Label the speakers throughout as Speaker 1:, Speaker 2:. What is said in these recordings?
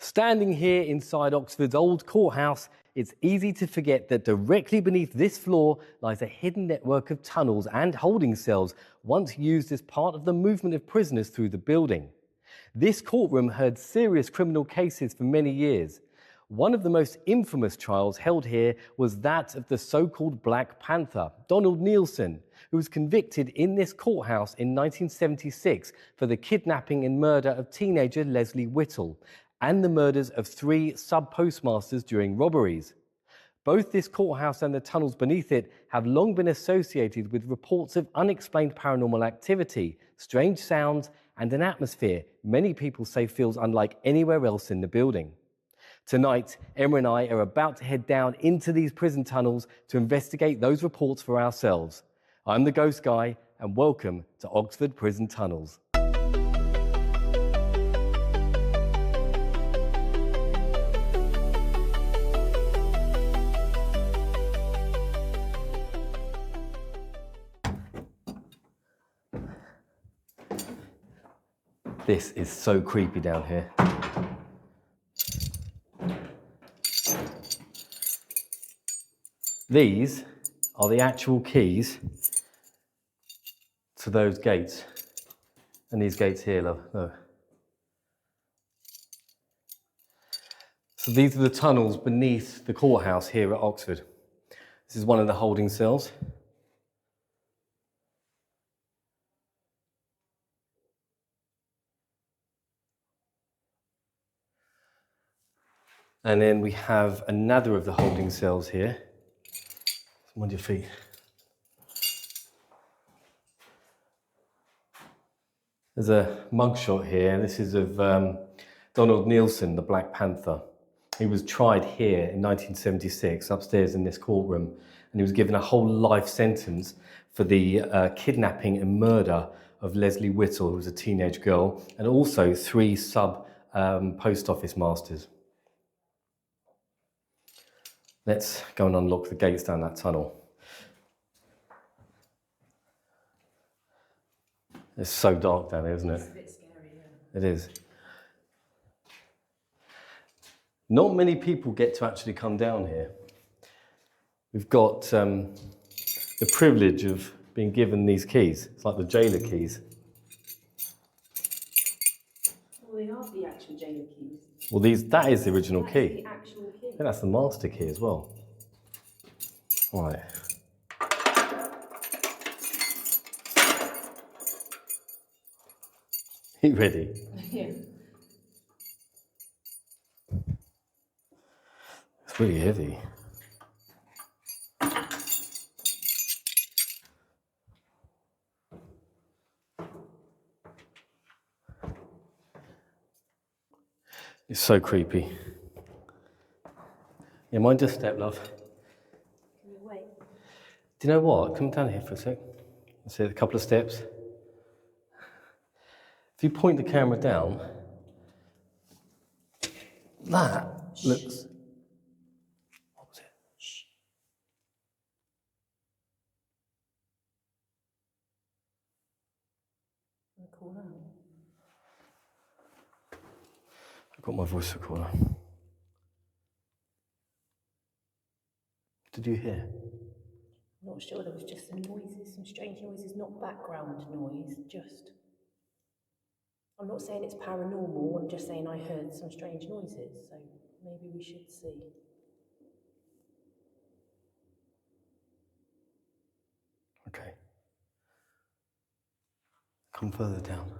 Speaker 1: Standing here inside Oxford's old courthouse, it's easy to forget that directly beneath this floor lies a hidden network of tunnels and holding cells once used as part of the movement of prisoners through the building. This courtroom heard serious criminal cases for many years. One of the most infamous trials held here was that of the so-called Black Panther, Donald Nielsen, who was convicted in this courthouse in 1976 for the kidnapping and murder of teenager Leslie Whittle and the murders of 3 sub-postmasters during robberies. Both this courthouse and the tunnels beneath it have long been associated with reports of unexplained paranormal activity, strange sounds, and an atmosphere many people say feels unlike anywhere else in the building. Tonight, Emma and I are about to head down into these prison tunnels to investigate those reports for ourselves. I'm the Ghost Guy, and welcome to Oxford Prison Tunnels. This is so creepy down here. These are the actual keys to those gates. And these gates here, love. Look. So these are the tunnels beneath the courthouse here at Oxford. This is one of the holding cells. And then we have another of the holding cells here. Mind your feet. There's a mugshot here. This is of Donald Nielsen, the Black Panther. He was tried here in 1976, upstairs in this courtroom, and he was given a whole life sentence for the kidnapping and murder of Leslie Whittle, who was a teenage girl, and also 3 post office masters. Let's go and unlock the gates down that tunnel. It's so dark down there, isn't it?
Speaker 2: It's a bit scary, yeah.
Speaker 1: It is. Not many people get to actually come down here. We've got the privilege of being given these keys. It's like the jailer keys.
Speaker 2: Well, they are the actual jailer keys.
Speaker 1: Well, that is the original
Speaker 2: That's
Speaker 1: key.
Speaker 2: the actual key.
Speaker 1: I think that's the master key as well. Right. You ready?
Speaker 2: Yeah.
Speaker 1: It's really heavy. It's so creepy. Yeah, mind just step, love.
Speaker 2: Can you wait?
Speaker 1: Do you know what? Come down here for a sec. Let's see a couple of steps. If you point the camera down, that looks... What was it?
Speaker 2: Shh. I'm gonna call out.
Speaker 1: I've got my voice recorder. Did you hear?
Speaker 2: I'm not sure, there was just some noises, some strange noises, not background noise, just... I'm not saying it's paranormal, I'm just saying I heard some strange noises, so maybe we should see.
Speaker 1: Okay. Come further down.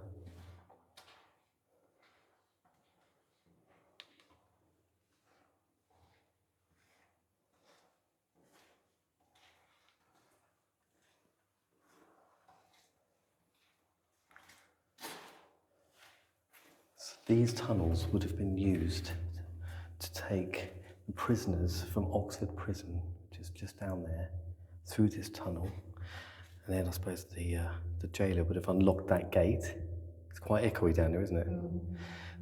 Speaker 1: These tunnels would have been used to take the prisoners from Oxford Prison, just down there, through this tunnel. And then I suppose the jailer would have unlocked that gate. It's quite echoey down there, isn't it? Mm.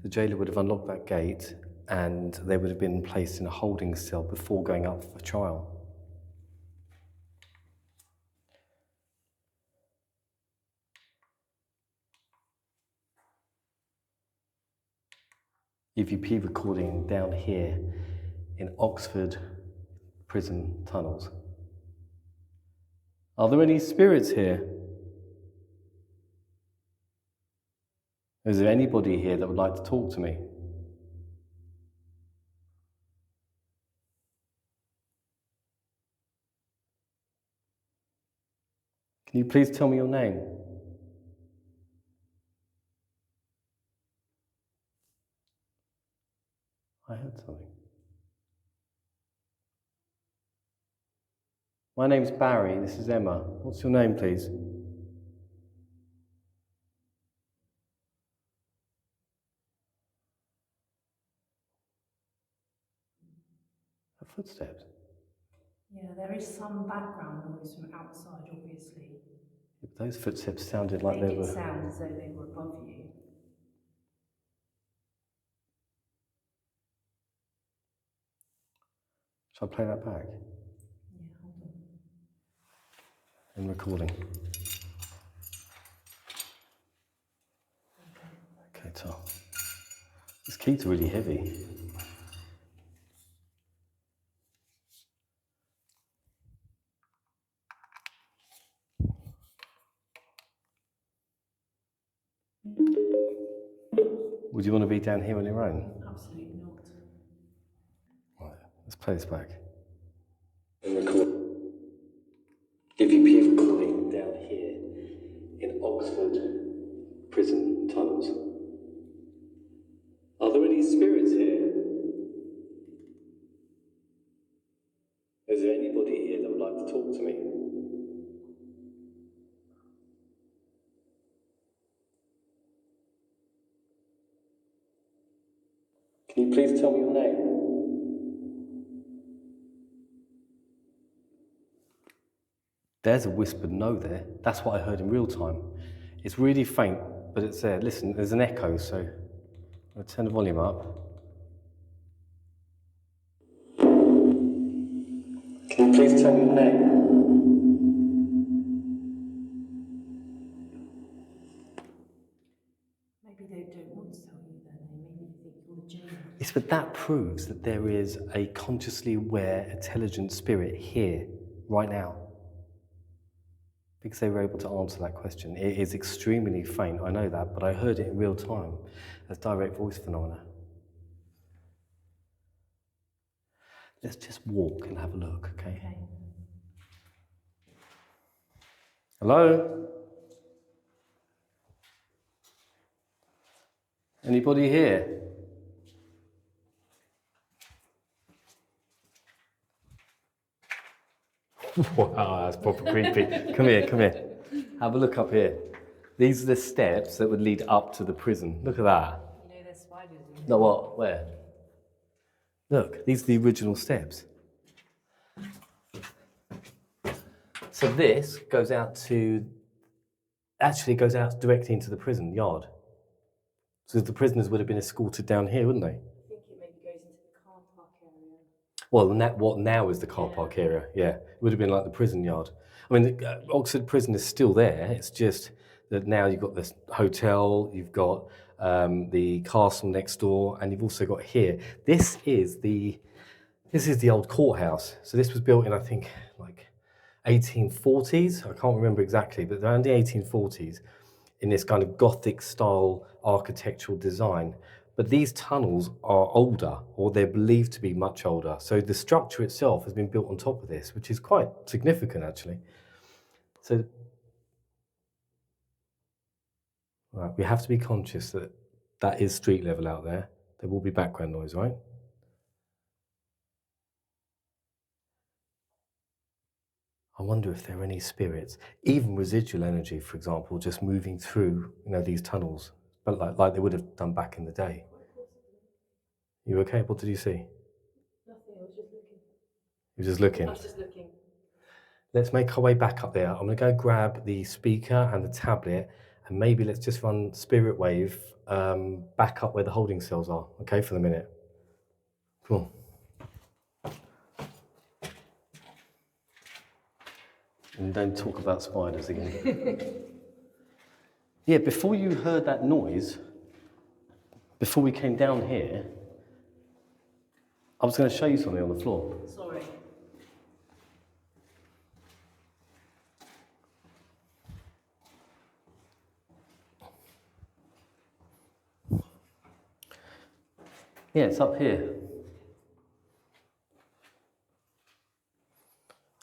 Speaker 1: The jailer would have unlocked that gate and they would have been placed in a holding cell before going up for trial. EVP recording down here in Oxford prison tunnels. Are there any spirits here? Is there anybody here that would like to talk to me? Can you please tell me your name? I heard something. My name's Barry, this is Emma. What's your name, please? Her footsteps.
Speaker 2: Yeah, there is some background noise from outside, obviously.
Speaker 1: Those footsteps sounded like
Speaker 2: They
Speaker 1: they
Speaker 2: did
Speaker 1: were...
Speaker 2: sound as though they were above you.
Speaker 1: Shall I play that back?
Speaker 2: Yeah, hold on.
Speaker 1: In recording. Okay, so this key's really heavy. Would you want to be down here on your own?
Speaker 2: Absolutely not.
Speaker 1: Right, let's play this back. In record. EVP recording down here in Oxford prison tunnels. Are there any spirits here? Is there anybody here that would like to talk to me? Can you please tell me your name? There's a whispered no there. That's what I heard in real time. It's really faint, but it's there. Listen, there's an echo, so I'll turn the volume up. Can you please tell me your name?
Speaker 2: Maybe they don't want to tell you their name. Maybe they think you're the jailer.
Speaker 1: Yes, but that proves that there is a consciously aware, intelligent spirit here, right now. Because they were able to answer that question. It is extremely faint, I know that, but I heard it in real time as direct voice phenomena. Let's just walk and have a look, okay?
Speaker 2: Okay.
Speaker 1: Hello? Anybody here? Wow, that's proper creepy. Come here, come here. Have a look up here. These are the steps that would lead up to the prison. Look at that.
Speaker 2: You know there's spiders in here.
Speaker 1: No, what? Where? Look, these are the original steps. So this goes out to, actually goes out directly into the prison yard. So the prisoners would have been escorted down here, wouldn't they?
Speaker 2: I think it maybe goes into the car park area.
Speaker 1: Well, what now is the car park area, yeah. It would have been like the prison yard. I mean, the Oxford prison is still there. It's just that now you've got this hotel, you've got the castle next door, and you've also got here. This is the old courthouse. So this was built in, I think, like 1840s. I can't remember exactly, but around the 1840s, in this kind of Gothic style architectural design. But these tunnels are older, or they're believed to be much older. So the structure itself has been built on top of this, which is quite significant, actually. So, right, we have to be conscious that that is street level out there. There will be background noise, right? I wonder if there are any spirits, even residual energy, for example, just moving through, these tunnels, but like they would have done back in the day. You okay? What did you see?
Speaker 2: Nothing, I was just looking.
Speaker 1: You were just looking?
Speaker 2: I was just looking.
Speaker 1: Let's make our way back up there. I'm going to go grab the speaker and the tablet, and maybe let's just run Spirit Wave back up where the holding cells are, okay, for the minute. Come on. And don't talk about spiders again. Yeah, before you heard that noise, before we came down here, I was going to show you something on the floor.
Speaker 2: Sorry.
Speaker 1: Yeah, it's up here.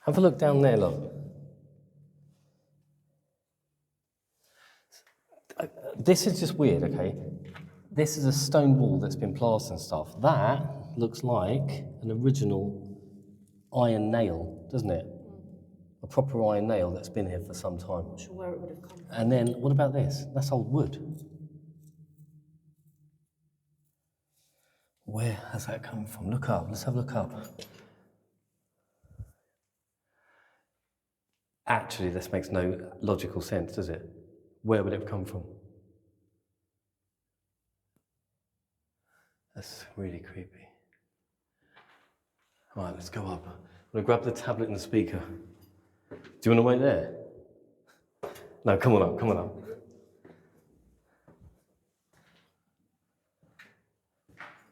Speaker 1: Have a look down there, look. This is just weird, okay? This is a stone wall that's been plastered and stuff. That looks like an original iron nail, doesn't it? A proper iron nail that's been here for some time.
Speaker 2: I'm not sure where it would have come from.
Speaker 1: And then, what about this? That's old wood. Where has that come from? Look up, let's have a look up. Actually, this makes no logical sense, does it? Where would it have come from? That's really creepy. All right, let's go up. I'm gonna grab the tablet and the speaker. Do you want to wait there? No, come on up, come on up.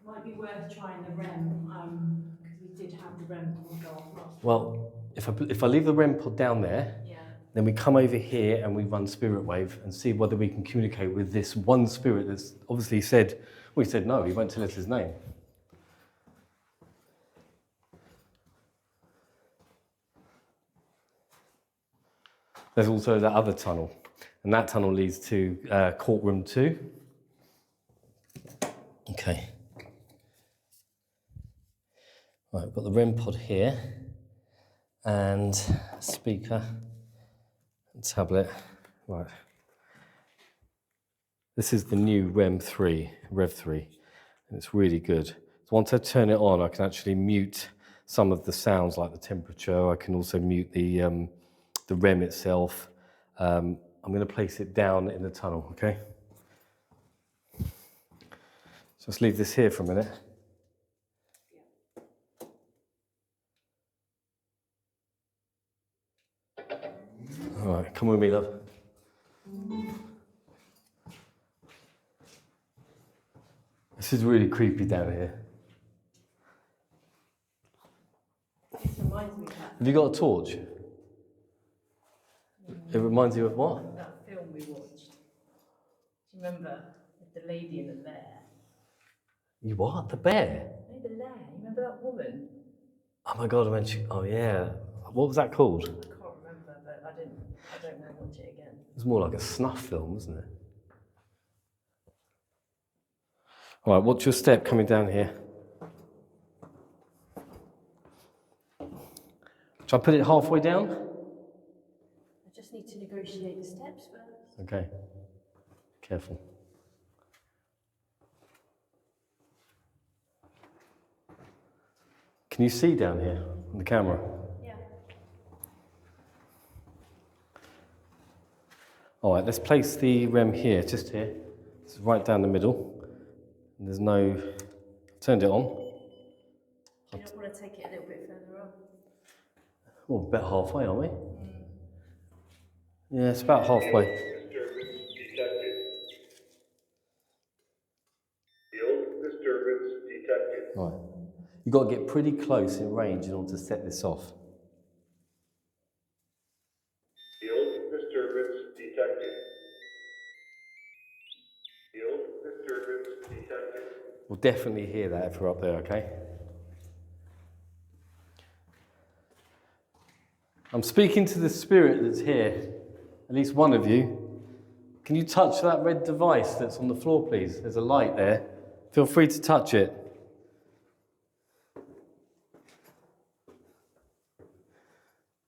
Speaker 2: Might be worth trying the REM, because we did have the REM pod go off last.
Speaker 1: Well, if I leave the REM pod down there, then we come over here and we run Spirit Wave and see whether we can communicate with this one spirit that's obviously said, well, he said no, he won't tell us his name. There's also that other tunnel, and that tunnel leads to courtroom 2. Okay. Right, I've got the REM pod here, and speaker, and tablet. Right. This is the new Rev 3, and it's really good. So once I turn it on, I can actually mute some of the sounds, like the temperature. I can also mute the REM itself. I'm going to place it down in the tunnel, okay? So let's leave this here for a minute. All right, come with me, love. This is really creepy down here.
Speaker 2: This reminds me of that.
Speaker 1: Have you got a torch? It reminds you of what?
Speaker 2: That film we watched. Do you remember with the lady and the bear?
Speaker 1: You what? The bear?
Speaker 2: No, the bear. You remember that woman?
Speaker 1: Oh my God, I mentioned. Oh yeah. What was that called?
Speaker 2: I can't remember, but I don't want to watch it again.
Speaker 1: It was more like a snuff film, wasn't it? All right, watch your step coming down here. Shall I put it halfway down?
Speaker 2: I just need to negotiate the steps first.
Speaker 1: Okay. Careful. Can you see down here on the camera?
Speaker 2: Yeah.
Speaker 1: All right, let's place the REM here, just here. It's right down the middle. And there's no... I've turned it on.
Speaker 2: Do you not want to take it a little bit further up?
Speaker 1: Well, about halfway, aren't we? Yeah, it's about halfway.
Speaker 3: Field disturbance detected.
Speaker 1: Right. You've got to get pretty close in range in order to set this off.
Speaker 3: Field disturbance detected. Field disturbance detected.
Speaker 1: We'll definitely hear that if we're up there, okay? I'm speaking to the spirit that's here, at least one of you. Can you touch that red device that's on the floor, please? There's a light there. Feel free to touch it.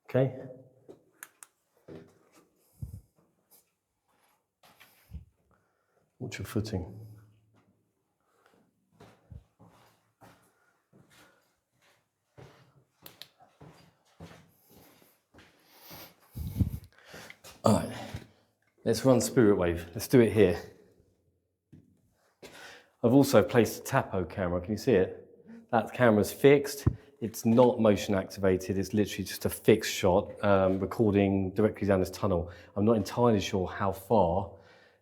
Speaker 1: Okay? Watch your footing. All right, let's run Spirit Wave. Let's do it here. I've also placed a Tapo camera. Can you see it? That camera's fixed. It's not motion activated. It's literally just a fixed shot recording directly down this tunnel. I'm not entirely sure how far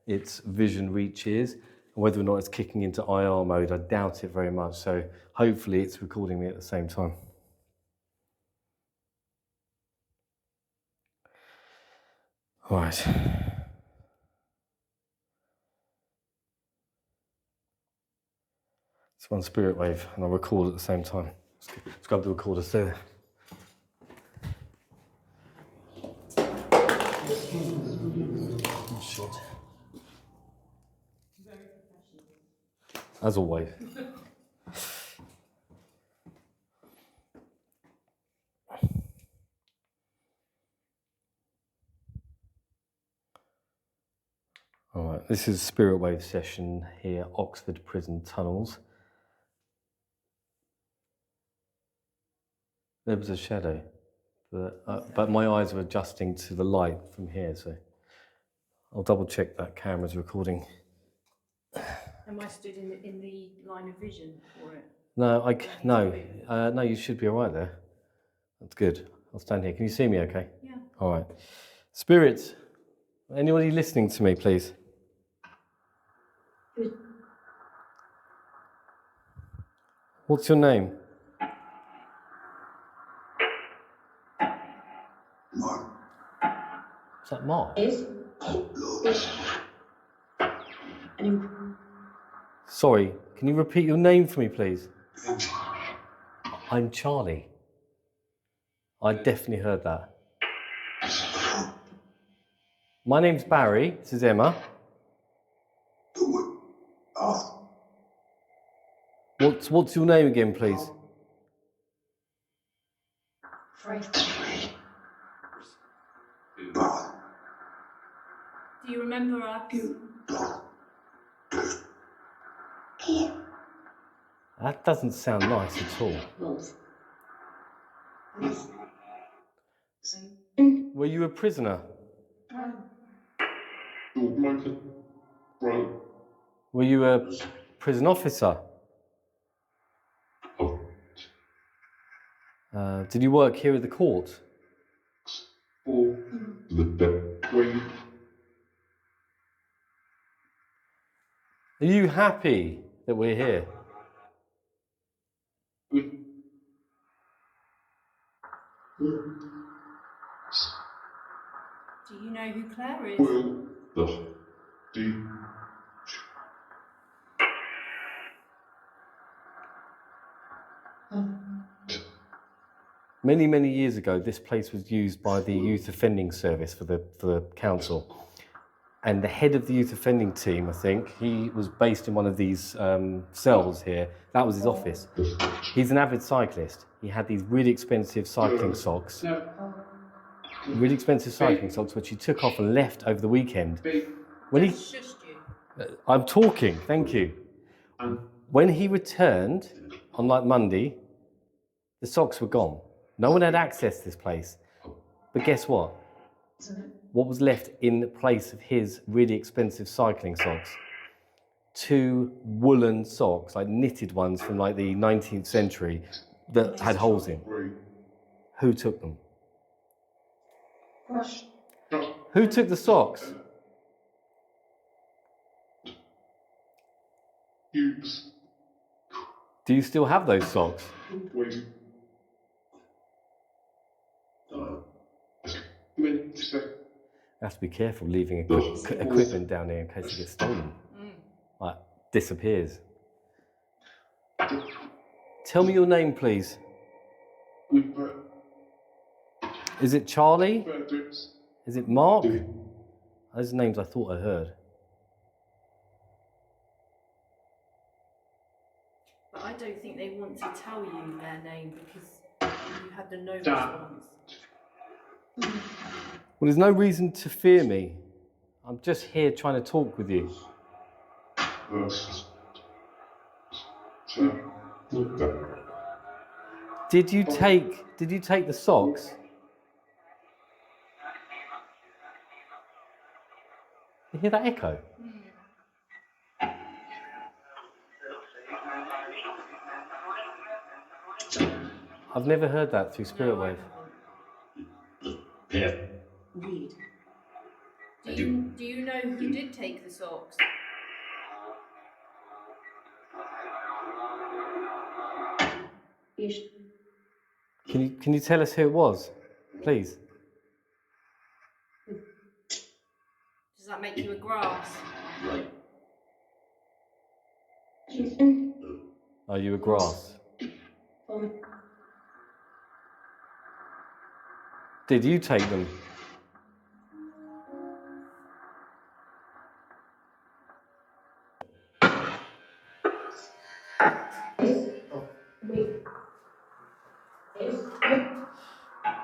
Speaker 1: its vision reach is. Whether or not it's kicking into IR mode, I doubt it very much. So hopefully it's recording me at the same time. All right. It's one spirit wave, and I'll record at the same time. Let's grab the recorder. Stay there. Oh, shit. As always. All right, this is Spirit Wave session here, Oxford Prison Tunnels. There was a shadow, but my eyes were adjusting to the light from here, so I'll double check that camera's recording.
Speaker 2: Am I stood in the line of vision for it?
Speaker 1: No, you should be all right there. That's good. I'll stand here. Can you see me okay?
Speaker 2: Yeah.
Speaker 1: All right. Spirits, anybody listening to me, please? What's your name?
Speaker 4: Mark.
Speaker 1: Is that Mark? Sorry, can you repeat your name for me, please? I'm Charlie. I definitely heard that. My name's Barry. This is Emma. What's your name again, please?
Speaker 2: Do you remember us?
Speaker 1: That doesn't sound nice at all. Were you a prisoner? Were you a prison officer? Did you work here at the court? Are you happy that we're here?
Speaker 2: Do you know who Claire is?
Speaker 1: Many, many years ago, this place was used by the Youth Offending Service for the council. And the head of the youth offending team, I think, he was based in one of these cells here. That was his office. He's an avid cyclist. He had these really expensive cycling socks. Really expensive cycling socks, which he took off and left over the weekend. When he,
Speaker 2: Shushed you.
Speaker 1: I'm talking, thank you. When he returned on like Monday, the socks were gone. No one had access to this place. But guess what? What was left in place of his really expensive cycling socks? 2 woolen socks, like knitted ones from like the 19th century that had holes in. Who took them? Who took the socks? Do you still have those socks? You have to be careful leaving equipment down here in case it gets stolen. Like, disappears. Tell me your name, please. Is it Charlie? Is it Mark? Those are names I thought I heard.
Speaker 2: But I don't think they want to tell you their name because you had the no response.
Speaker 1: Well, there's no reason to fear me. I'm just here trying to talk with you. Did you take the socks? You hear that echo? I've never heard that through Spirit Wave.
Speaker 2: Weird. Do you know who did take the socks?
Speaker 1: Can you tell us who it was, please?
Speaker 2: Does that make you a grass?
Speaker 1: Are you a grass? Did you take them?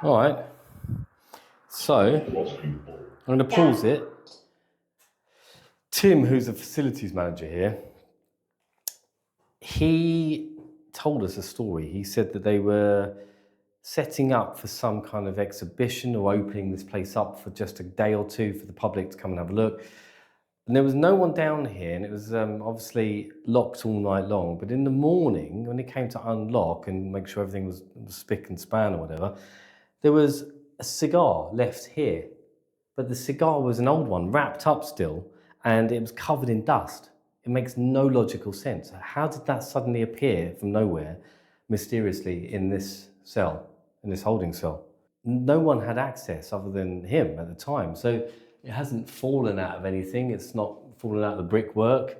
Speaker 1: All right. So, I'm going to pause it. Tim, who's the facilities manager here, he told us a story. He said that they were setting up for some kind of exhibition or opening this place up for just a day or two for the public to come and have a look. And there was no one down here, and it was obviously locked all night long. But in the morning, when it came to unlock and make sure everything was spick and span or whatever, there was a cigar left here. But the cigar was an old one, wrapped up still, and it was covered in dust. It makes no logical sense. How did that suddenly appear from nowhere, mysteriously, in this cell, in this holding cell? No one had access other than him at the time. So it hasn't fallen out of anything. It's not fallen out of the brickwork.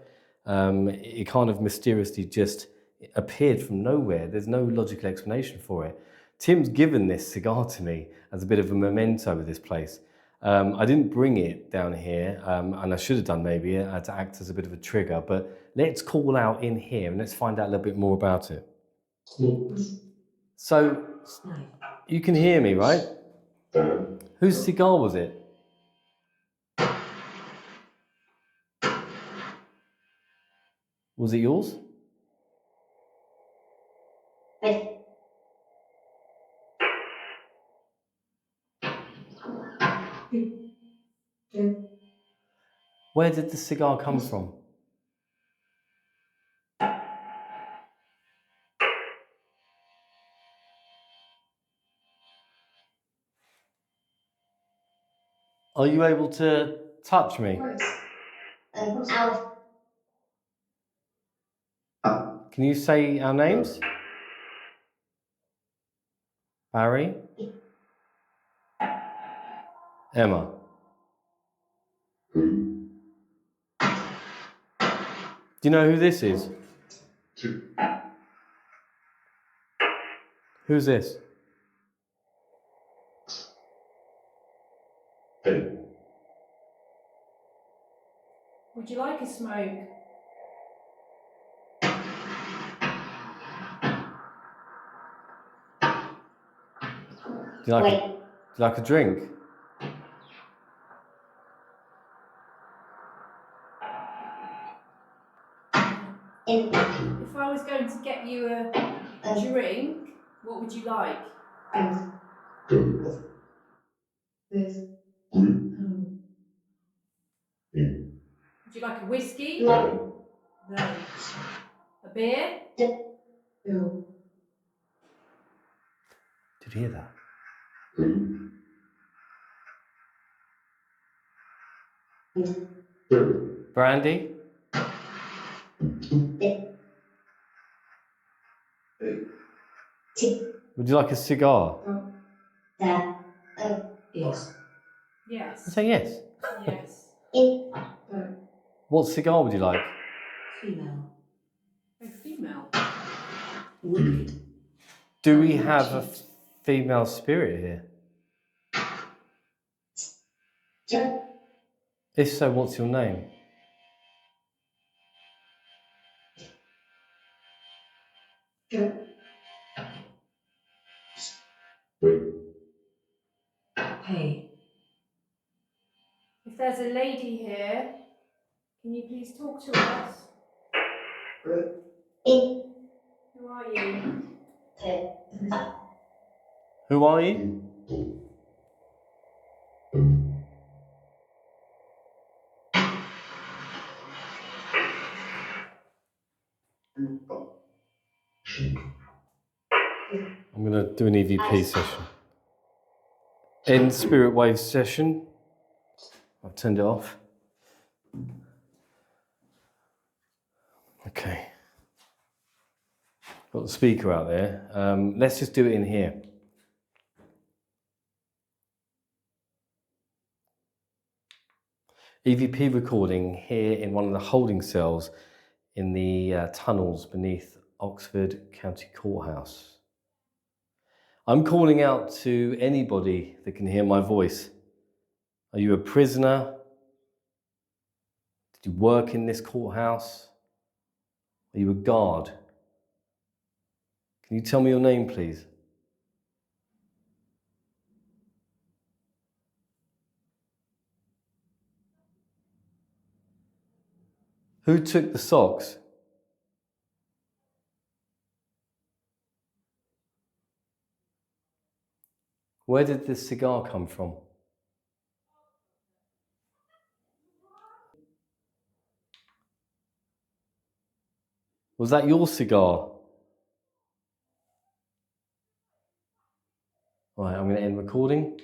Speaker 1: It kind of mysteriously just appeared from nowhere. There's no logical explanation for it. Tim's given this cigar to me as a bit of a memento of this place. I didn't bring it down here, and I should have done maybe to act as a bit of a trigger, but let's call out in here and let's find out a little bit more about it. So, you can hear me, right? Whose cigar was it? Was it yours? Where did the cigar come from? Are you able to touch me? Can you say our names? Barry? Emma? Do you know who this is? Who's this?
Speaker 2: Would you like a smoke?
Speaker 1: Do you like a drink?
Speaker 2: If I was going to get you a drink, what would you like? Would you like a whiskey? No. A beer?
Speaker 1: Did you hear that? Brandy? Would you like a cigar?
Speaker 2: Yes.
Speaker 1: I say yes.
Speaker 2: Yes.
Speaker 1: What cigar would you like?
Speaker 2: Female. A female.
Speaker 1: Do we have a female spirit here? If so, what's your name?
Speaker 2: Hey. If there's a lady here, can you please talk to us? Who are you?
Speaker 1: Who are you? I'm going to do an EVP session. End spirit wave session. I've turned it off. Okay. Got the speaker out there. Let's just do it in here. EVP recording here in one of the holding cells in the tunnels beneath Oxford County Courthouse. I'm calling out to anybody that can hear my voice. Are you a prisoner? Did you work in this courthouse? Are you a guard? Can you tell me your name, please? Who took the socks? Where did this cigar come from? Was that your cigar? All right, I'm going to end recording.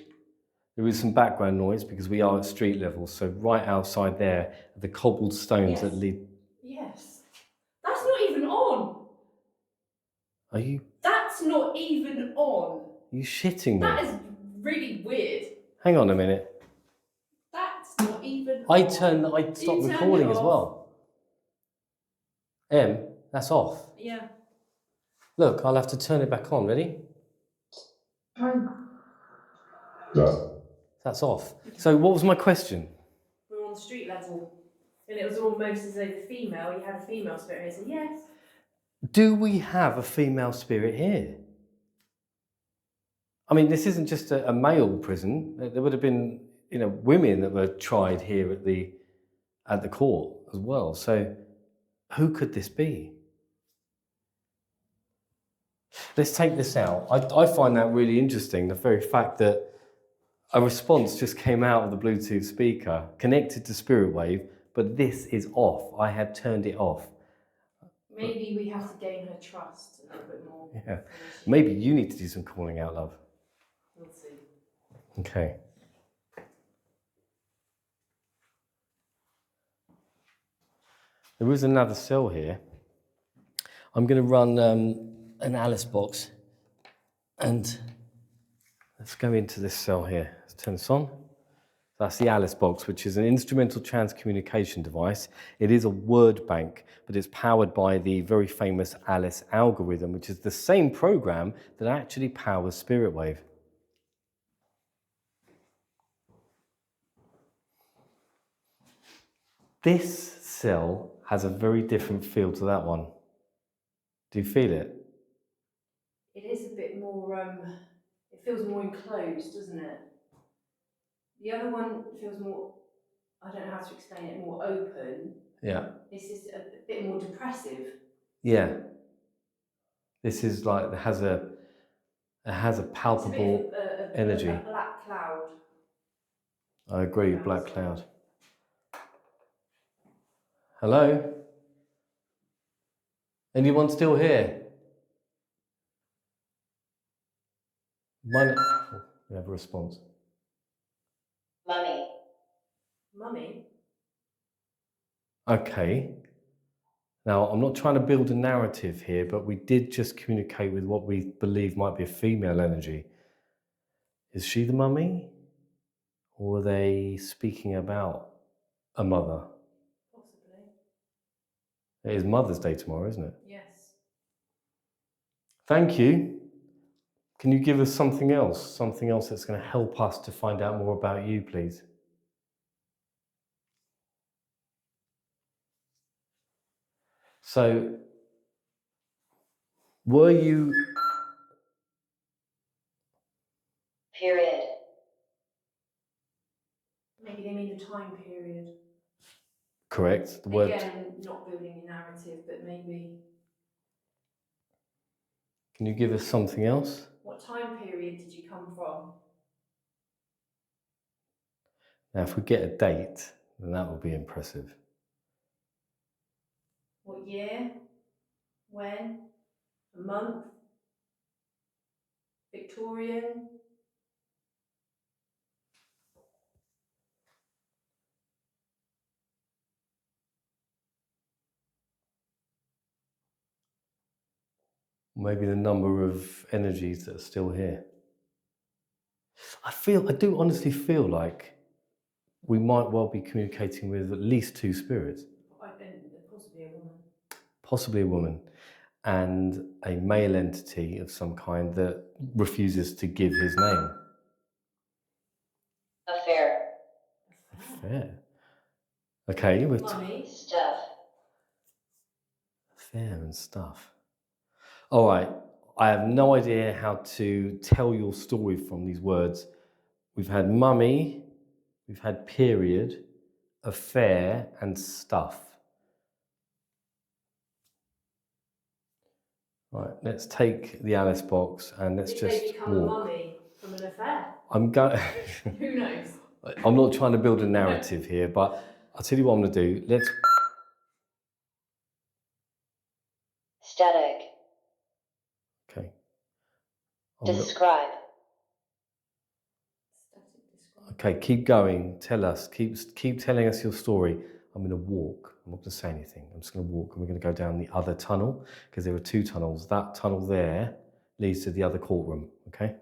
Speaker 1: There is some background noise because we are at street level, so right outside there are the cobbled stones that lead...
Speaker 2: Yes. That's not even on.
Speaker 1: Are you...
Speaker 2: That's not even on.
Speaker 1: Are you shitting me?
Speaker 2: That is really weird.
Speaker 1: Hang on a minute.
Speaker 2: That's not even
Speaker 1: I
Speaker 2: on.
Speaker 1: stopped
Speaker 2: turned
Speaker 1: recording
Speaker 2: it
Speaker 1: as
Speaker 2: off.
Speaker 1: well. That's off.
Speaker 2: Yeah.
Speaker 1: Look, I'll have to turn it back on. Ready? That's off. So what was my question?
Speaker 2: We were on the street level. And it was almost as though you had a female spirit. And I said, yes.
Speaker 1: Do we have a female spirit here? I mean, this isn't just a male prison. There would have been, women that were tried here at the court as well. So who could this be? Let's take this out. I find that really interesting, the very fact that a response just came out of the Bluetooth speaker, connected to Spirit Wave, but this is off. I have turned it off.
Speaker 2: Maybe we have to gain her trust a little bit more.
Speaker 1: Yeah. Maybe you need to do some calling out, love.
Speaker 2: We'll see.
Speaker 1: Okay. There is another cell here. I'm going to run an Alice box, and let's go into this cell here. Let's turn this on. That's the Alice box, which is an instrumental transcommunication device. It is a word bank, but it's powered by the very famous Alice algorithm, which is the same program that actually powers Spirit Wave. This cell has a very different feel to that one. Do you feel it?
Speaker 2: It is a bit more, it feels more enclosed, doesn't it? The other one feels more, I don't know how to explain it, more open.
Speaker 1: Yeah.
Speaker 2: This is a bit more depressive.
Speaker 1: Yeah. This is like, it has a palpable energy.
Speaker 2: A black cloud.
Speaker 1: I agree, black cloud. Hello? Anyone still here? We have a response.
Speaker 4: Mummy.
Speaker 2: Mummy?
Speaker 1: Okay. Now, I'm not trying to build a narrative here, but we did just communicate with what we believe might be a female energy. Is she the mummy? Or are they speaking about a mother?
Speaker 2: Possibly.
Speaker 1: It is Mother's Day tomorrow, isn't it?
Speaker 2: Yes.
Speaker 1: Thank you. Can you give us something else that's going to help us to find out more about you, please? So, were you...
Speaker 4: Period.
Speaker 2: Maybe they mean the time period.
Speaker 1: Correct. The word...
Speaker 2: Again, not building a narrative, but maybe...
Speaker 1: Can you give us something else?
Speaker 2: What time period did you come from?
Speaker 1: Now, if we get a date, then that will be impressive.
Speaker 2: What year? When? A month? Victorian?
Speaker 1: Maybe the number of energies that are still here. I do honestly feel like we might well be communicating with at least two spirits.
Speaker 2: Possibly a woman.
Speaker 1: Possibly a woman and a male entity of some kind that refuses to give his name.
Speaker 4: Affair.
Speaker 1: Affair. Okay, with
Speaker 2: Mummy.
Speaker 4: Stuff.
Speaker 1: affair and stuff. All right, I have no idea how to tell your story from these words. We've had mummy, we've had period, affair, and stuff. Right, let's take the Alice box and let's just
Speaker 2: become a
Speaker 1: walk.
Speaker 2: mummy from an affair?
Speaker 1: I'm going.
Speaker 2: Who knows?
Speaker 1: I'm not trying to build a narrative here, but I'll tell you what I'm going to do. Let's.
Speaker 4: Static.
Speaker 1: Okay.
Speaker 4: Describe.
Speaker 1: Okay, keep going. Tell us. Keep telling us your story. I'm going to walk. I'm not going to say anything. I'm just going to walk, and we're going to go down the other tunnel because there are two tunnels. That tunnel there leads to the other courtroom. Okay.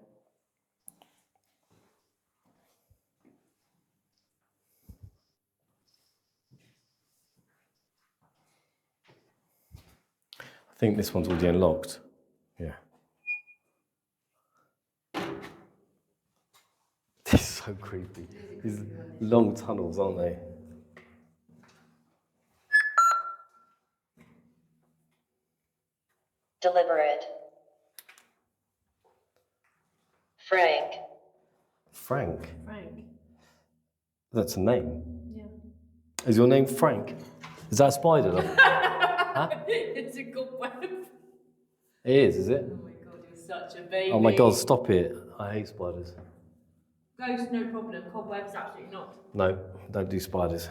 Speaker 1: I think this one's already unlocked. Yeah. This is so creepy. These long tunnels, aren't they?
Speaker 4: Deliberate. Frank.
Speaker 1: Frank.
Speaker 2: Frank.
Speaker 1: That's a name.
Speaker 2: Yeah.
Speaker 1: Is your name Frank? Is that a spider? Though? Huh?
Speaker 2: It's a cobweb.
Speaker 1: It is it?
Speaker 2: Oh my god, you're such a baby.
Speaker 1: Oh my god, stop it. I hate spiders.
Speaker 2: Ghost, no problem. Cobwebs, absolutely not.
Speaker 1: No, don't do spiders.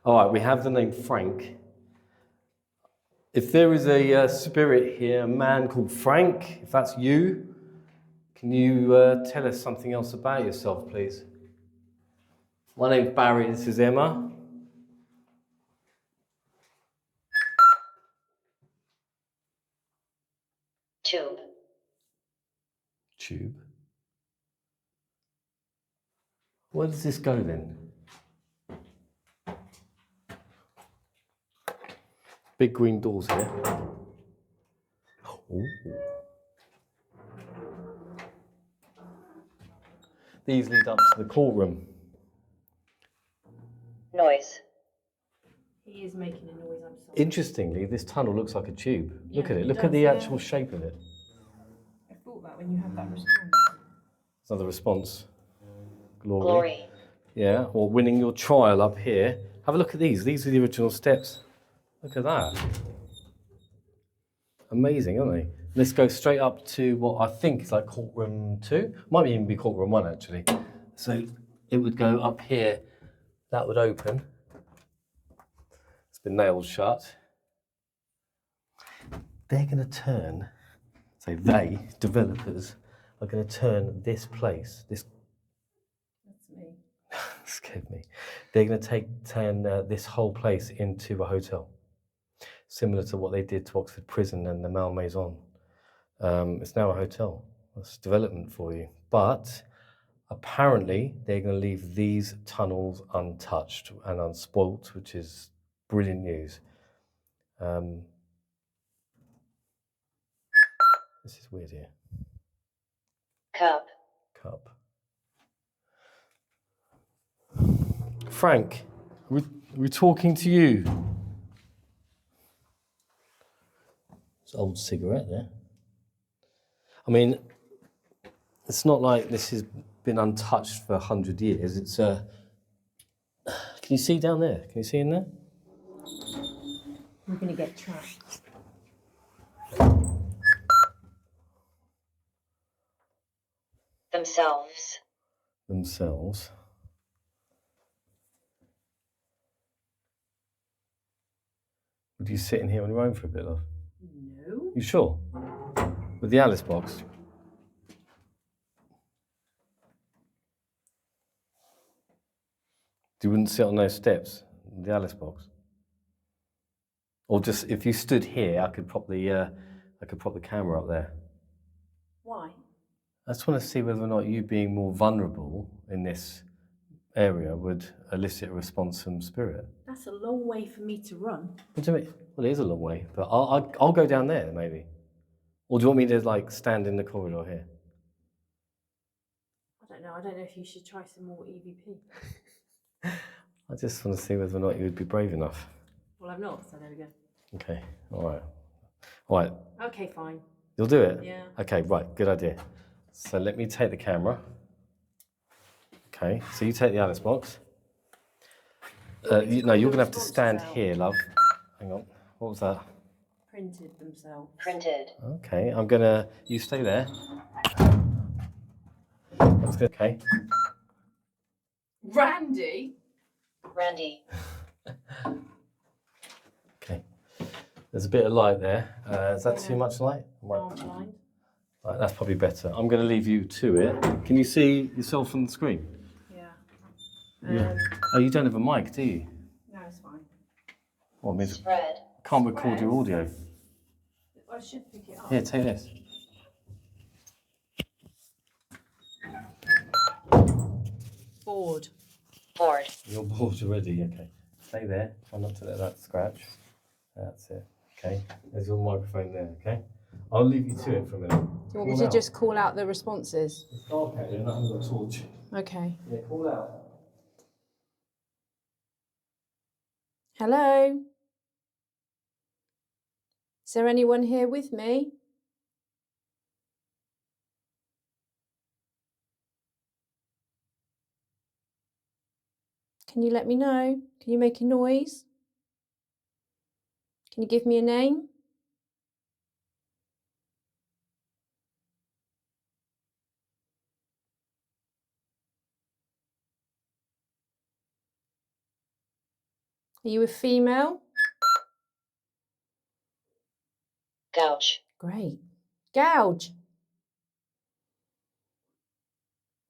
Speaker 1: All right, we have the name Frank. If there is a spirit here, a man called Frank, if that's you, can you tell us something else about yourself, please? My name's Barry, this is Emma.
Speaker 4: Tube.
Speaker 1: Tube. Where does this go then? Big green doors here. Ooh. These lead up to the courtroom.
Speaker 4: Noise.
Speaker 2: He is making a noise, I'm sorry.
Speaker 1: Interestingly, this tunnel looks like a tube. Look
Speaker 2: Yeah,
Speaker 1: at it.
Speaker 2: it
Speaker 1: Look at
Speaker 2: does,
Speaker 1: the
Speaker 2: yeah.
Speaker 1: actual shape of it.
Speaker 2: I thought that when you had that response.
Speaker 1: It's another response. Glory.
Speaker 4: Glory.
Speaker 1: Yeah, or winning your trial up here. Have a look at these. These are the original steps. Look at that. Amazing, aren't they? Let's go straight up to what I think is like courtroom 2. Might even be courtroom 1 actually. So it would go up here. That would open. It's been nailed shut. They're going to turn, so they, developers, are going to turn this place, this
Speaker 2: That's me.
Speaker 1: scared me. They're going to turn this whole place into a hotel, similar to what they did to Oxford Prison and the Malmaison. It's now a hotel. That's development for you. But apparently, they're going to leave these tunnels untouched and unspoilt, which is brilliant news. This is weird here.
Speaker 4: Cup.
Speaker 1: Cup. Frank, we're talking to you. It's an old cigarette there. I mean, it's not like this has been untouched for 100 years. It's can you see down there? Can you see in there?
Speaker 2: We're going to get trapped.
Speaker 4: Themselves.
Speaker 1: Would you sit in here on your own for a bit, love?
Speaker 2: No.
Speaker 1: You sure? With the Alice box? You wouldn't sit on those steps, the Alice box? Or just, if you stood here, I could probably I could pop the camera up there.
Speaker 2: Why?
Speaker 1: I just want to see whether or not you being more vulnerable in this area would elicit a response from spirit.
Speaker 2: That's a long way for me to run.
Speaker 1: What do you mean? Well, it is a long way, but I'll go down there maybe. Or do you want me to like stand in the corridor here?
Speaker 2: I don't know. I don't know if you should try some more EVP.
Speaker 1: I just want to see whether or not you would be brave enough.
Speaker 2: Well, I'm not, so there we go.
Speaker 1: Okay, all right.
Speaker 2: Okay, fine.
Speaker 1: You'll do it?
Speaker 2: Yeah.
Speaker 1: Okay, right, good idea. So let me take the camera. Okay, so you take the Alice box. No, you're going to have to stand here, love. Hang on, what was that?
Speaker 2: Printed themselves.
Speaker 4: Printed.
Speaker 1: Okay, you stay there. Okay.
Speaker 2: Randy?
Speaker 4: Randy.
Speaker 1: Okay, there's a bit of light there. Is that too much light?
Speaker 2: No, I'm blind.
Speaker 1: Right, that's probably better. I'm going to leave you to it. Can you see yourself on the screen?
Speaker 2: Yeah.
Speaker 1: Oh, you don't have a mic, do you?
Speaker 2: No, it's fine.
Speaker 1: Well, maybe
Speaker 4: Spread.
Speaker 1: I can't record your audio.
Speaker 2: I should pick it up.
Speaker 1: Here, take this.
Speaker 2: Board.
Speaker 4: Board.
Speaker 1: You're bored already, okay. Stay there. Try not to let that scratch. That's it. Okay. There's your microphone there, okay? I'll leave you to it for a minute.
Speaker 2: Do you want me to just call out the responses?
Speaker 1: It's dark out here and I haven't got a torch.
Speaker 2: Okay.
Speaker 1: Yeah, call out.
Speaker 2: Hello? Is there anyone here with me? Can you let me know? Can you make a noise? Can you give me a name? Are you a female?
Speaker 4: Gouge.
Speaker 2: Great. Gouge.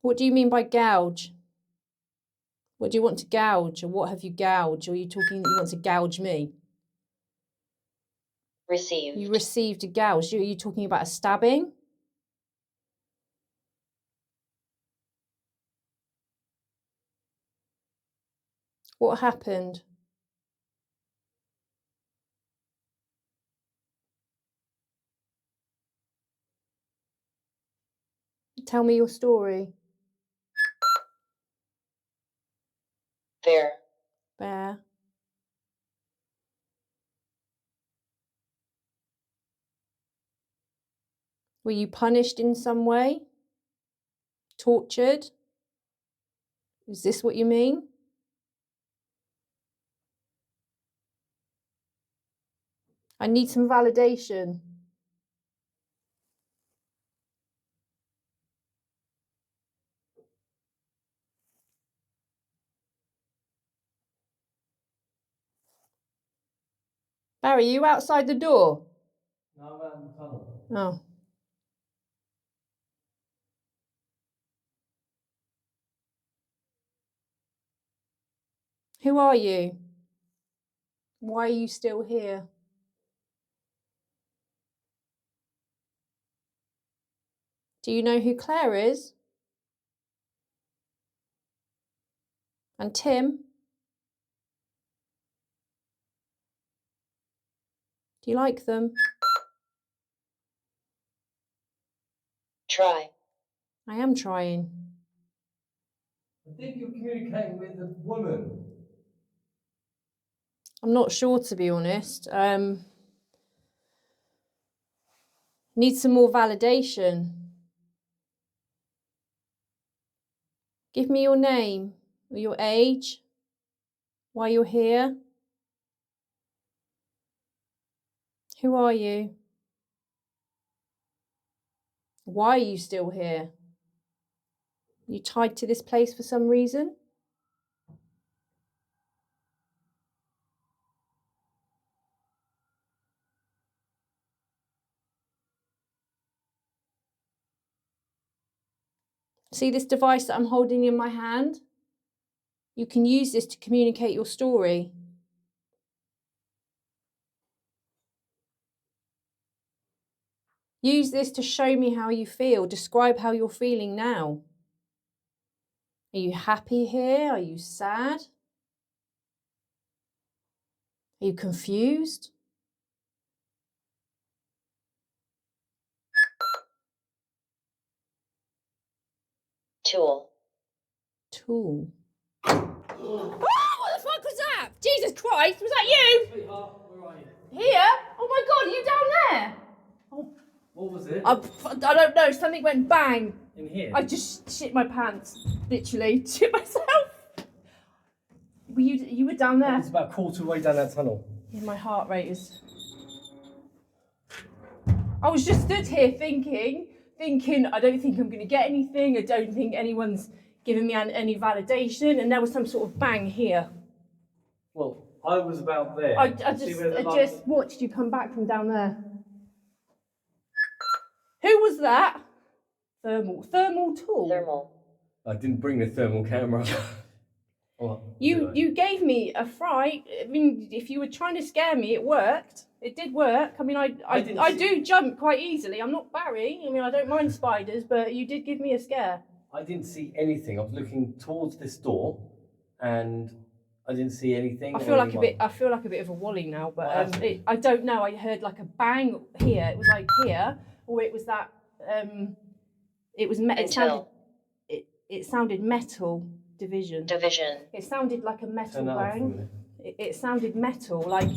Speaker 2: What do you mean by gouge? What do you want to gouge, or what have you gouged? Or are you talking that you want to gouge me?
Speaker 4: Received.
Speaker 2: You received a gouge. Are you talking about a stabbing? What happened? Tell me your story.
Speaker 4: Fair.
Speaker 2: Bear. Were you punished in some way? Tortured? Is this what you mean? I need some validation. Barry, are you outside the door?
Speaker 1: No, I'm out in the tunnel.
Speaker 2: Oh. Who are you? Why are you still here? Do you know who Claire is? And Tim? Do you like them?
Speaker 4: Try.
Speaker 2: I am trying.
Speaker 1: I think you're communicating with a woman.
Speaker 2: I'm not sure, to be honest. Need some more validation. Give me your name or your age, why you're here. Who are you? Why are you still here? You tied to this place for some reason? See this device that I'm holding in my hand? You can use this to communicate your story. Use this to show me how you feel. Describe how you're feeling now. Are you happy here? Are you sad? Are you confused?
Speaker 4: Tool.
Speaker 2: Tool. Oh, what the fuck was that? Jesus Christ, was that you?
Speaker 1: Sweetheart, where are you?
Speaker 2: Here? Oh my God, are you down there? Oh,
Speaker 1: What was it?
Speaker 2: I don't know, something went bang.
Speaker 1: In here?
Speaker 2: I just shit my pants, literally, shit myself. You were down there?
Speaker 1: It's about a quarter way down that tunnel.
Speaker 2: Yeah, my heart rate is... I was just stood here thinking, I don't think I'm going to get anything. I don't think anyone's giving me any validation. And there was some sort of bang here.
Speaker 1: Well, I was about there.
Speaker 2: I just watched you come back from down there. Who was that? Thermal tool.
Speaker 4: Thermal.
Speaker 1: I didn't bring the thermal camera. What?
Speaker 2: You gave me a fright. I mean, if you were trying to scare me, it worked. It did work. I mean, I do jump quite easily. I'm not Barry. I mean, I don't mind spiders, but you did give me a scare.
Speaker 1: I didn't see anything. I was looking towards this door, and I didn't see anything.
Speaker 2: I feel like a bit of a wally now, but I don't know. I heard like a bang here. It was like here, or it was that. It was. It sounded metal. Division. It sounded like a metal bang. It sounded metal, like...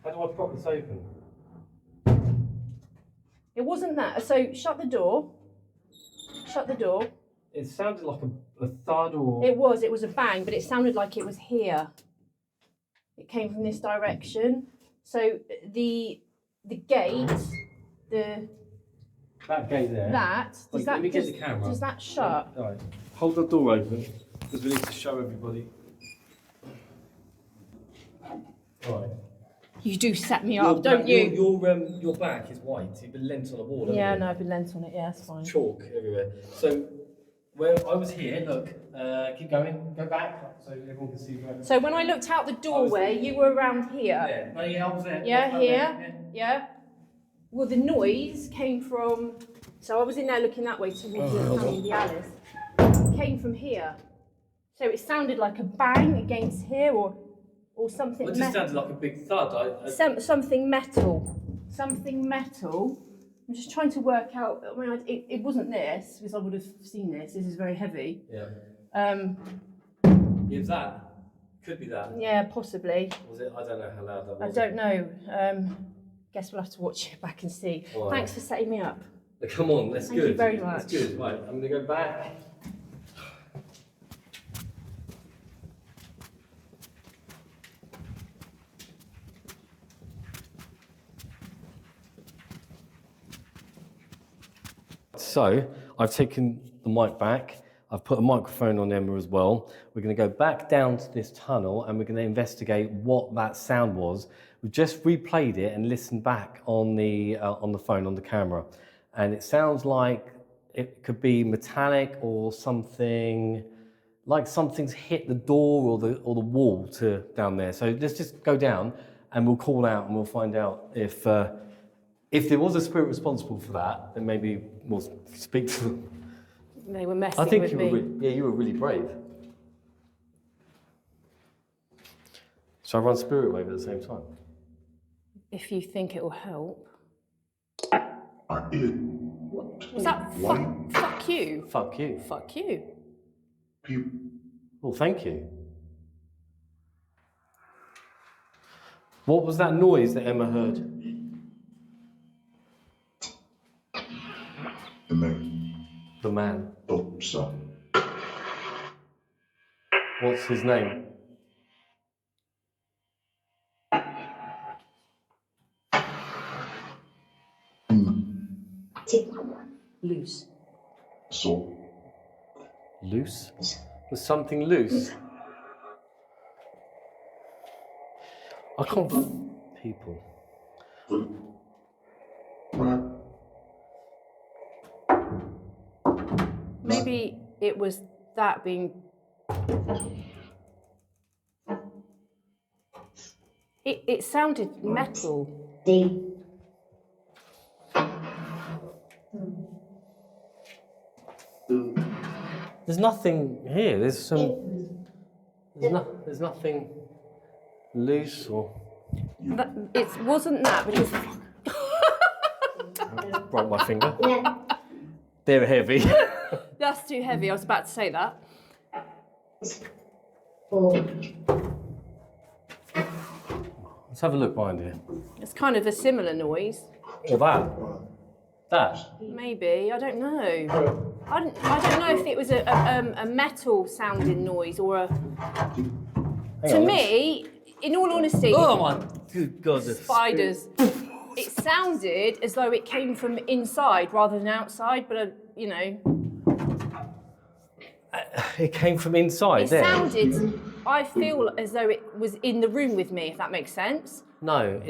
Speaker 1: How do I prop this open?
Speaker 2: It wasn't that. So, shut the door. Shut the door.
Speaker 1: It sounded like a thud or...
Speaker 2: It was a bang, but it sounded like it was here. It came from this direction. So, the gate,
Speaker 1: That gate there. Let me get the camera.
Speaker 2: Does that shut?
Speaker 1: All right. Hold the door open, because we need to show everybody. All right.
Speaker 2: You do set me up, don't you?
Speaker 1: Your back is white. You've been lent on a wall.
Speaker 2: Yeah, no, I've been lent on it. Yeah, that's fine.
Speaker 1: Chalk everywhere. So, where I was here, look, keep going, go back, so everyone can see where.
Speaker 2: So when I looked out the doorway, you were around here.
Speaker 1: Yeah, no, yeah, I was there.
Speaker 2: Yeah, here. Yeah. Well, the noise came from. So I was in there looking that way towards the Alice. It came from here. So it sounded like a bang against here, or something.
Speaker 1: It just sounded like a big thud.
Speaker 2: Something metal. Something metal. I'm just trying to work out. I mean, it wasn't this, because I would have seen this. This is very heavy.
Speaker 1: Yeah. It was that. Could be that.
Speaker 2: Yeah, possibly.
Speaker 1: Was it? I don't know how loud that was.
Speaker 2: I don't know. Guess we'll have to watch it back and see. Right. Thanks for setting me up.
Speaker 1: Come on, that's good.
Speaker 2: Thank you very much.
Speaker 1: That's good. Right, I'm going to go back. So, I've taken the mic back. I've put a microphone on Emma as well. We're going to go back down to this tunnel and we're going to investigate what that sound was. We've just replayed it and listened back on the phone, on the camera. And it sounds like it could be metallic or something, like something's hit the door or the wall to down there. So let's just go down and we'll call out and we'll find out if there was a spirit responsible for that, then maybe we'll speak to them.
Speaker 2: They were messing
Speaker 1: I think
Speaker 2: with me.
Speaker 1: you were really brave. So I run Spirit Wave at the same time.
Speaker 2: If you think it will help.
Speaker 5: I did.
Speaker 2: Was that fuck you?
Speaker 1: Fuck you.
Speaker 2: Fuck you.
Speaker 5: People.
Speaker 1: Well, thank you. What was that noise that Emma heard?
Speaker 5: The man.
Speaker 1: The man.
Speaker 5: Oh, so.
Speaker 1: What's his name?
Speaker 2: Loose.
Speaker 5: So.
Speaker 1: Loose? Was something loose? I can't. People.
Speaker 5: Right.
Speaker 2: Maybe it was that being. It sounded metal.
Speaker 1: There's nothing here. There's nothing loose or.
Speaker 2: It wasn't that because
Speaker 1: Broke my finger. They're heavy.
Speaker 2: that's too heavy. I was about to say that.
Speaker 1: Let's have a look behind here.
Speaker 2: It's kind of a similar noise.
Speaker 1: Or that. That.
Speaker 2: Maybe, I don't know. I don't know if it was a metal sounding noise or a.
Speaker 1: Hang
Speaker 2: To
Speaker 1: on,
Speaker 2: me, in all honesty,
Speaker 1: Oh my good God! the
Speaker 2: spiders. It sounded as though it came from inside rather than outside, but you know.
Speaker 1: It came from inside
Speaker 2: It
Speaker 1: there.
Speaker 2: sounded. I feel as though it was in the room with me, if that makes sense.
Speaker 1: No,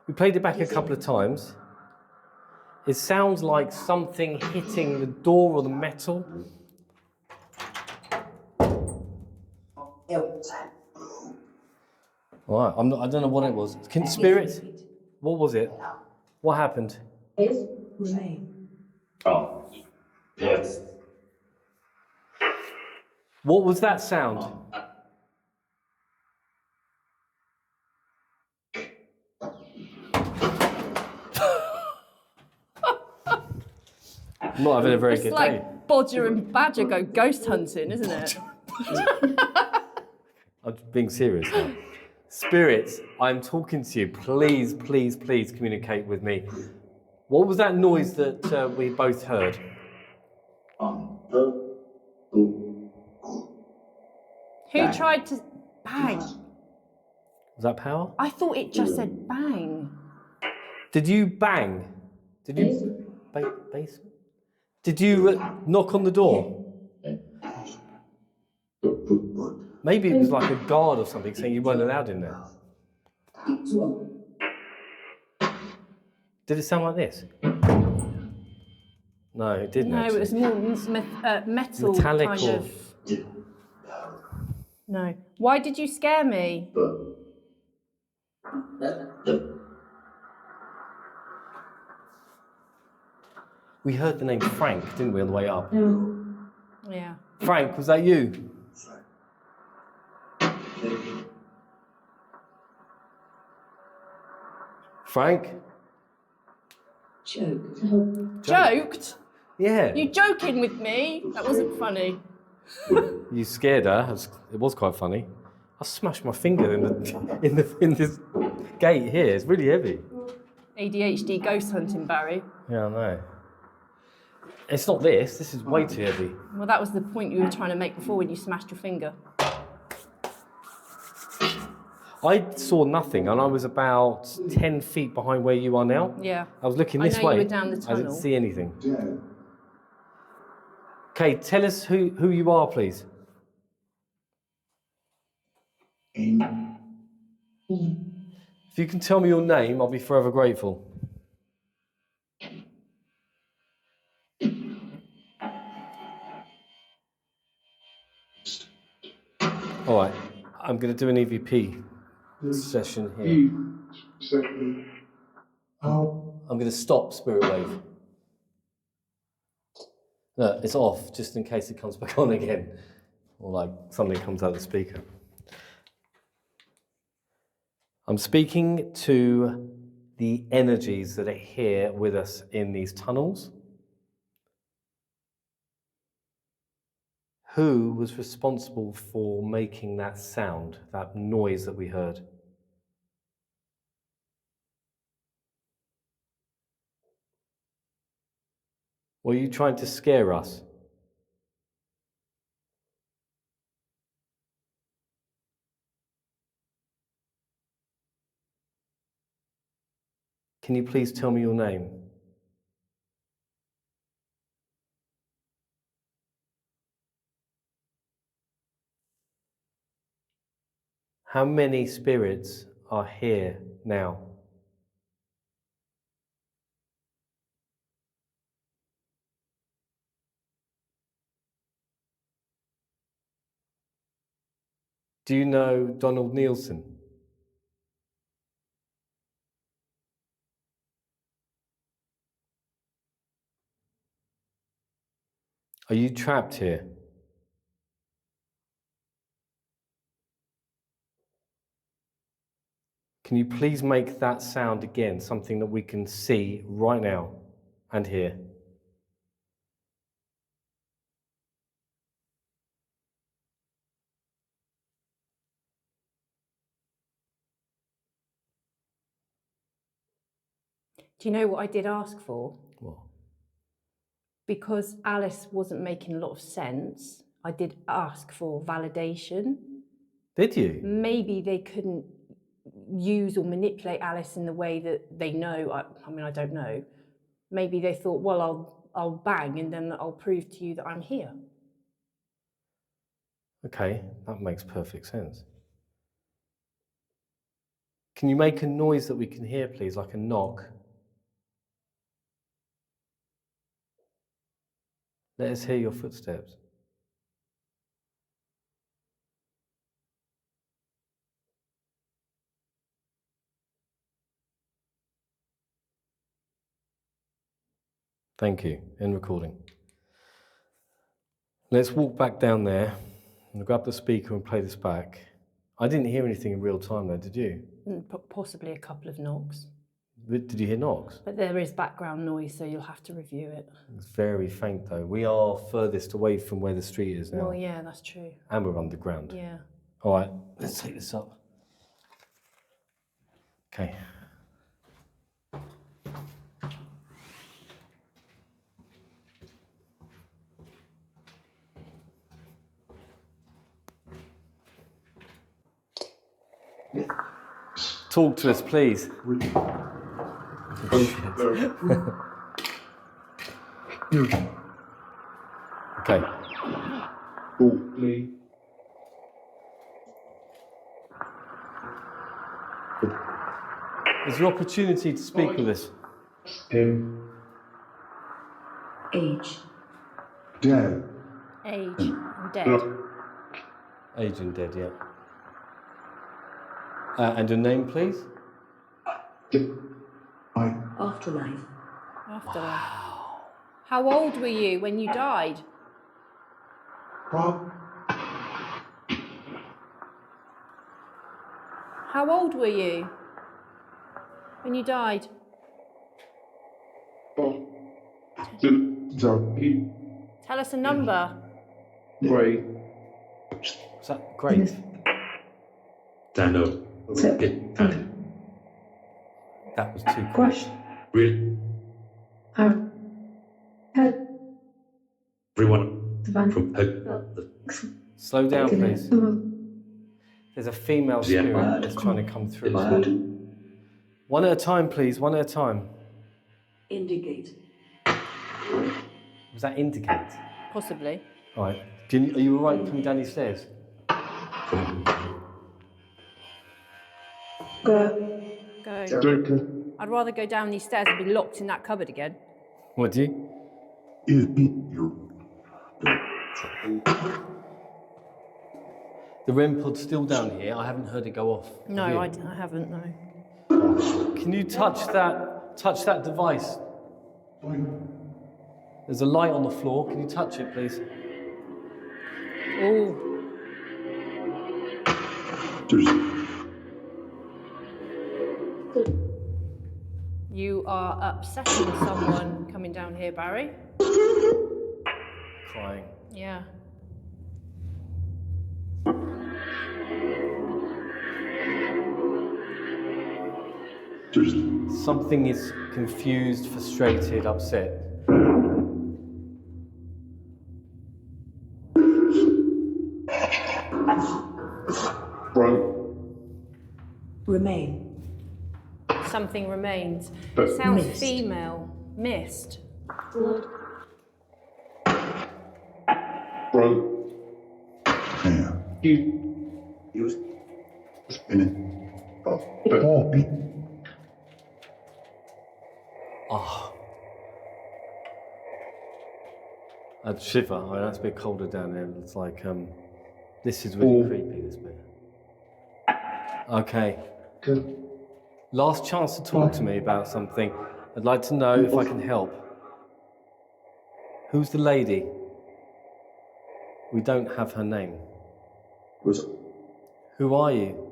Speaker 1: we played it back a couple of times. It sounds like something hitting the door or the metal. All right, I don't know what it was. Spirit? What was it? What happened?
Speaker 5: Oh. Yes.
Speaker 1: What was that sound? I'm not having a very
Speaker 2: It's
Speaker 1: good
Speaker 2: like
Speaker 1: day.
Speaker 2: Bodger and Badger go ghost hunting, isn't it?
Speaker 1: I'm being serious now. Spirits, I'm talking to you. Please, please, please communicate with me. What was that noise that we both heard?
Speaker 2: Who tried to bang?
Speaker 1: Was that power?
Speaker 2: I thought it just said bang.
Speaker 1: Did you bang? Did you base? Did you knock on the door? Maybe it was like a guard or something saying you weren't allowed in there. Did it sound like this? No, it didn't.
Speaker 2: No,
Speaker 1: actually.
Speaker 2: it was more metal
Speaker 1: Metallic
Speaker 2: kind
Speaker 1: or-
Speaker 2: of. No. Why did you scare me?
Speaker 1: We heard the name Frank, didn't we, on the way up?
Speaker 2: Yeah.
Speaker 1: Frank, was that you? Frank?
Speaker 2: Joked?
Speaker 1: Yeah.
Speaker 2: You joking with me? That wasn't funny.
Speaker 1: You scared her. It was quite funny. I smashed my finger in this gate here. It's really heavy.
Speaker 2: ADHD ghost hunting, Barry.
Speaker 1: Yeah, I know. It's not this. This is way too heavy.
Speaker 2: Well, that was the point you were trying to make before when you smashed your finger.
Speaker 1: I saw nothing, and I was about 10 feet behind where you are now.
Speaker 2: Yeah.
Speaker 1: I was looking
Speaker 2: I
Speaker 1: this
Speaker 2: know you
Speaker 1: way.
Speaker 2: were down the
Speaker 1: I didn't
Speaker 2: tunnel.
Speaker 1: see anything. Okay, tell us who you are, please. If you can tell me your name, I'll be forever grateful. All right, I'm going to do an EVP session here. I'm going to stop Spirit Wave. No, it's off, just in case it comes back on again. Or like something comes out of the speaker. I'm speaking to the energies that are here with us in these tunnels. Who was responsible for making that sound, that noise that we heard? Were you trying to scare us? Can you please tell me your name? How many spirits are here now? Do you know Donald Nielsen? Are you trapped here? Can you please make that sound again, something that we can see right now and hear?
Speaker 2: Do you know what I did ask for?
Speaker 1: What?
Speaker 2: Because Alice wasn't making a lot of sense, I did ask for validation.
Speaker 1: Did you?
Speaker 2: Maybe they couldn't use or manipulate Alice in the way that they know. I mean, I don't know. Maybe they thought, well, I'll bang and then I'll prove to you that I'm here.
Speaker 1: Okay, that makes perfect sense. Can you make a noise that we can hear, please, like a knock? Let us hear your footsteps. Thank you. End recording. Let's walk back down there and grab the speaker and play this back. I didn't hear anything in real time though, did you?
Speaker 2: Possibly a couple of knocks.
Speaker 1: Did you hear knocks?
Speaker 2: But there is background noise, so you'll have to review it.
Speaker 1: It's very faint though. We are furthest away from where the street is now.
Speaker 2: Well, yeah, that's true.
Speaker 1: And we're underground.
Speaker 2: Yeah.
Speaker 1: All right, let's take this up. Okay. Talk to us, please. Okay.
Speaker 3: Please.
Speaker 1: There's your opportunity to speak with us.
Speaker 3: Him.
Speaker 4: Age.
Speaker 3: Dead.
Speaker 2: Age and dead.
Speaker 1: Age and dead, yeah. And your name, please?
Speaker 4: Afterlife.
Speaker 2: Afterlife. How old were you when you died? How old were you when you died? Tell us a number.
Speaker 3: Great.
Speaker 1: Is that great?
Speaker 5: Stand Get
Speaker 1: That was too quick.
Speaker 5: Real. Everyone from
Speaker 1: Slow down, please. There's a female spirit that's trying to come through. One at a time, please. One at a time.
Speaker 4: Indicate.
Speaker 1: Was that indicate?
Speaker 2: Possibly.
Speaker 1: All right. Are you all right coming down these stairs?
Speaker 2: Go. I'd rather go down these stairs and be locked in that cupboard again.
Speaker 1: What do you? The REM pod's still down here. I haven't heard it go off.
Speaker 2: No,
Speaker 1: Have you?
Speaker 2: I haven't, no.
Speaker 1: Can you touch that device? There's a light on the floor. Can you touch it, please?
Speaker 2: Oh. You are upsetting someone coming down here, Barry.
Speaker 1: Crying.
Speaker 2: Yeah.
Speaker 1: Something is confused, frustrated, upset.
Speaker 4: Remain.
Speaker 2: Something remains. Sounds
Speaker 4: Mist.
Speaker 2: female. Mist.
Speaker 1: Oh. I'd shiver. I mean, that's a bit colder down there. It's like, this is really creepy, this bit. Okay. Last chance to talk to me about something. I'd like to know if I can help. Who's the lady? We don't have her name.
Speaker 5: Was
Speaker 1: Who are you?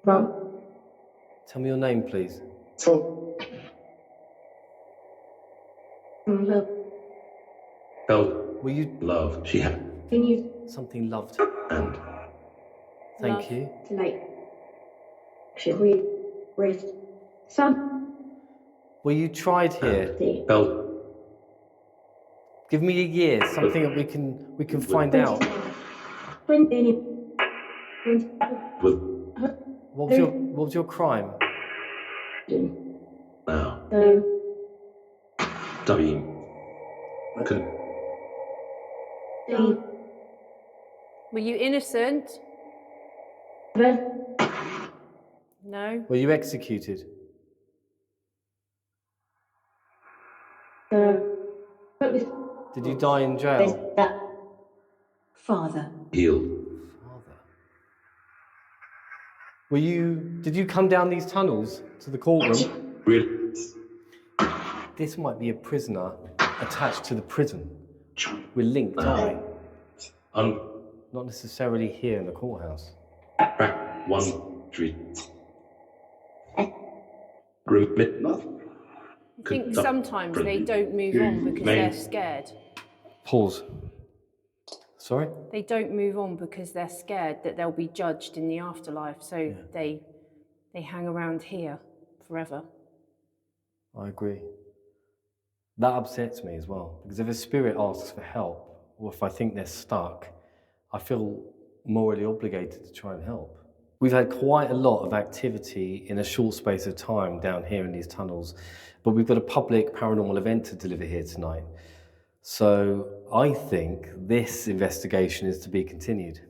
Speaker 5: from
Speaker 1: Tell me your name, please.
Speaker 5: so felt
Speaker 1: Were you
Speaker 5: love she had
Speaker 1: something loved?
Speaker 5: and
Speaker 1: Thank
Speaker 2: Love.
Speaker 1: you.
Speaker 6: Tonight. Should we raise some
Speaker 1: Were you tried here?
Speaker 5: felt
Speaker 1: Give me a year, something that we can find out.
Speaker 6: bring any
Speaker 5: with
Speaker 1: What was your crime?
Speaker 5: now
Speaker 6: the
Speaker 5: W could
Speaker 2: Were you innocent?
Speaker 6: the
Speaker 2: No.
Speaker 1: Were you executed? Did you die in jail?
Speaker 4: Father.
Speaker 5: heal
Speaker 1: Father. Did you come down these tunnels to the courtroom?
Speaker 5: real
Speaker 1: This might be a prisoner attached to the prison. We're linked, aren't we?
Speaker 5: un
Speaker 1: Not necessarily here in the courthouse.
Speaker 5: crack one street remit
Speaker 2: I think sometimes they don't move on because they're scared.
Speaker 1: Pause. Sorry?
Speaker 2: They don't move on because they're scared that they'll be judged in the afterlife, so they hang around here forever.
Speaker 1: I agree. That upsets me as well, because if a spirit asks for help, or if I think they're stuck, I feel morally obligated to try and help. We've had quite a lot of activity in a short space of time down here in these tunnels, but we've got a public paranormal event to deliver here tonight. So I think this investigation is to be continued.